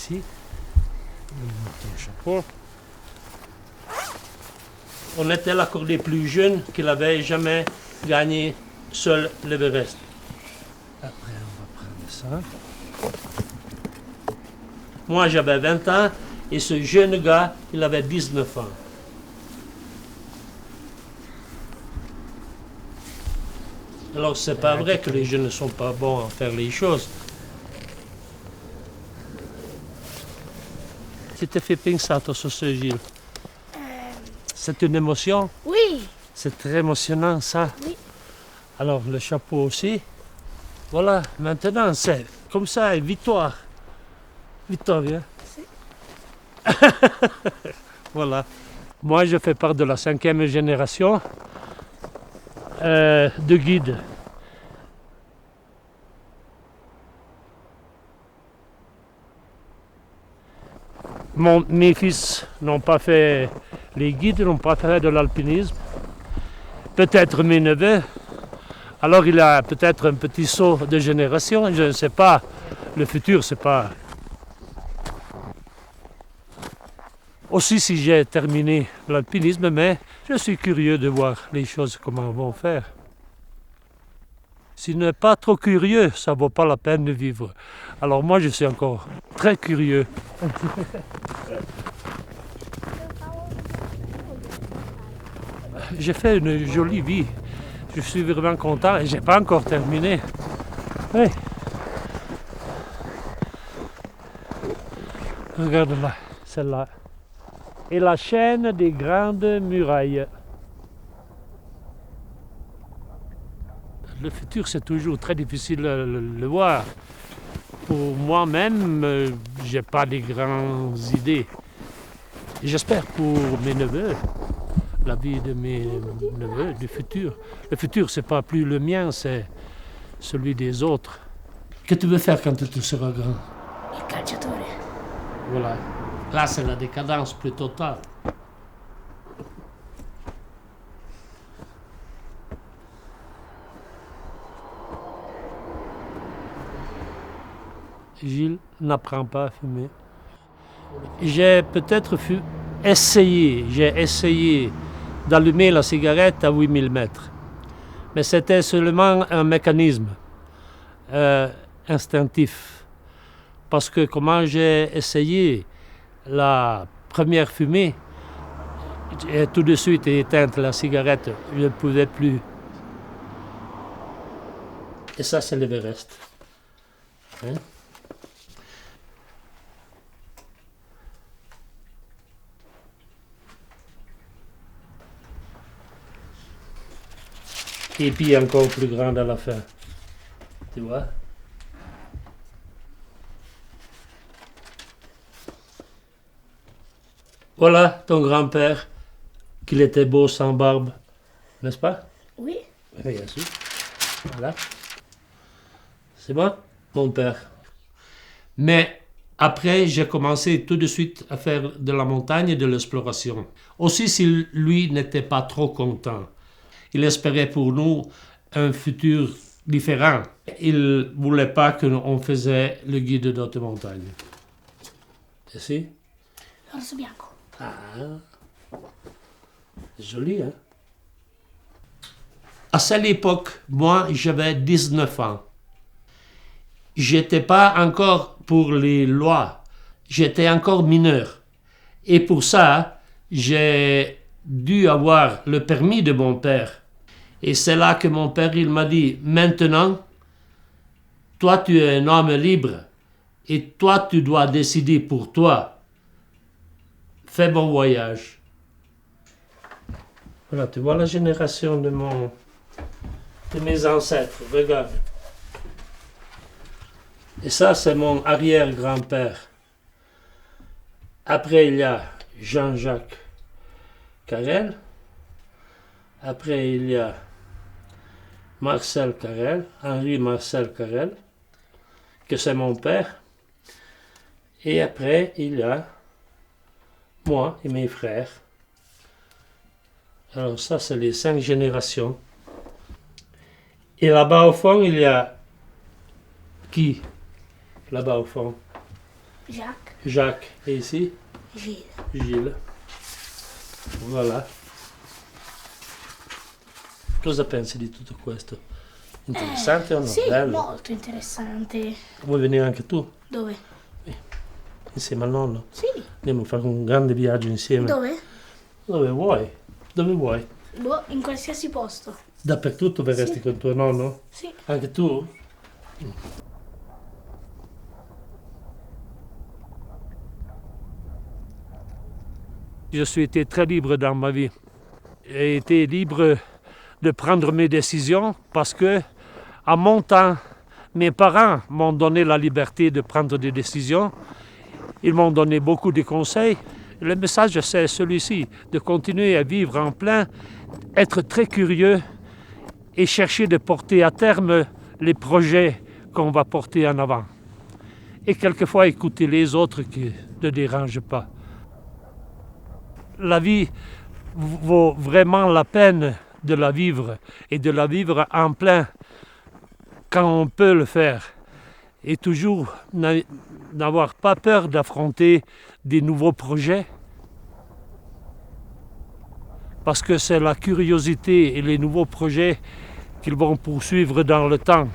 ici. Ton chapeau. On était la cordée plus jeune qui n'avait jamais gagné seul l'Everest. Après, on va prendre ça. Moi, j'avais 20 ans et ce jeune gars, il avait 19 ans. Alors, c'est pas vrai que les jeunes ne sont pas bons à faire les choses. Tu te fais pensato su ce, Gilles? C'est une émotion? Oui. C'est très émotionnant, ça? Oui. Alors, le chapeau aussi. Voilà, maintenant, c'est comme ça, victoire. Victoire, viens. Voilà. Moi, je fais part de la 5e génération de guides. Mes fils n'ont pas fait les guides, n'ont pas fait de l'alpinisme. Peut-être mes neveux. Alors il a peut-être un petit saut de génération, je ne sais pas. Le futur, c'est pas... Aussi si j'ai terminé l'alpinisme, mais je suis curieux de voir les choses, comment vont faire. S'il n'est pas trop curieux, ça ne vaut pas la peine de vivre. Alors moi, je suis encore très curieux. J'ai fait une jolie vie. Je suis vraiment content et je n'ai pas encore terminé. Oui. Regarde là, celle-là. Et la chaîne des grandes murailles. Le futur, c'est toujours très difficile de le voir. Pour moi-même, je n'ai pas de grandes idées. J'espère pour mes neveux, la vie de mes neveux, du futur. Le futur, c'est pas plus le mien, c'est celui des autres. Qu'est-ce que tu veux faire quand tu seras grand? Il calciatore. Voilà. Là, c'est la décadence plus totale. Gilles n'apprend pas à fumer. J'ai peut-être essayé d'allumer la cigarette à 8000 mètres. Mais c'était seulement un mécanisme instinctif. Parce que comment j'ai essayé la première fumée, et tout de suite éteinte la cigarette, je ne pouvais plus. Et ça, c'est l'Everest. Hein? Et puis encore plus grande à la fin. Tu vois? Voilà ton grand-père, qu'il était beau sans barbe, n'est-ce pas? Oui. Oui, bien sûr. Voilà. C'est bon, mon père. Mais après, j'ai commencé tout de suite à faire de la montagne et de l'exploration. Aussi, si lui n'était pas trop content. Il espérait pour nous un futur différent. Il ne voulait pas qu'on faisait le guide d'autres montagnes. Et si? L'orso bianco. Ah, joli, hein? À cette époque, moi, j'avais 19 ans. J'étais pas encore pour les lois. J'étais encore mineur. Et pour ça, j'ai dû avoir le permis de mon père. Et c'est là que mon père, il m'a dit, maintenant, toi, tu es un homme libre. Et toi, tu dois décider pour toi. Fais bon voyage. Voilà, tu vois la génération de mes ancêtres, regarde. Et ça, c'est mon arrière-grand-père. Après, il y a Jean-Jacques Carrel. Après, il y a Marcel Carrel, Henri-Marcel Carrel, que c'est mon père. Et après, il y a moi et mes frères. Alors ça, c'est les 5 générations. Et là-bas au fond, il y a qui? Là-bas au fond. Jacques, Jacques. E ici? Gilles. Gilles. Voilà. Cosa pensi di tutto questo? Interessante o no? Sì, Bello. molto interessante. Vuoi venire anche tu? Dove? Insieme al nonno? Sì. Andiamo a fare un grande viaggio insieme. Dove? Dove vuoi? Dove vuoi? Boh, in qualsiasi posto. Dappertutto verresti Sì. con tuo nonno? Sì. Anche tu? Je suis été très libre dans ma vie. J'ai été libre de prendre mes décisions parce que, à mon temps, mes parents m'ont donné la liberté de prendre des décisions. Ils m'ont donné beaucoup de conseils. Le message, c'est celui-ci, de continuer à vivre en plein, être très curieux et chercher de porter à terme les projets qu'on va porter en avant. Et quelquefois écouter les autres qui ne dérangent pas. La vie vaut vraiment la peine de la vivre et de la vivre en plein quand on peut le faire. Et toujours n'avoir pas peur d'affronter des nouveaux projets. Parce que c'est la curiosité et les nouveaux projets qu'ils vont poursuivre dans le temps.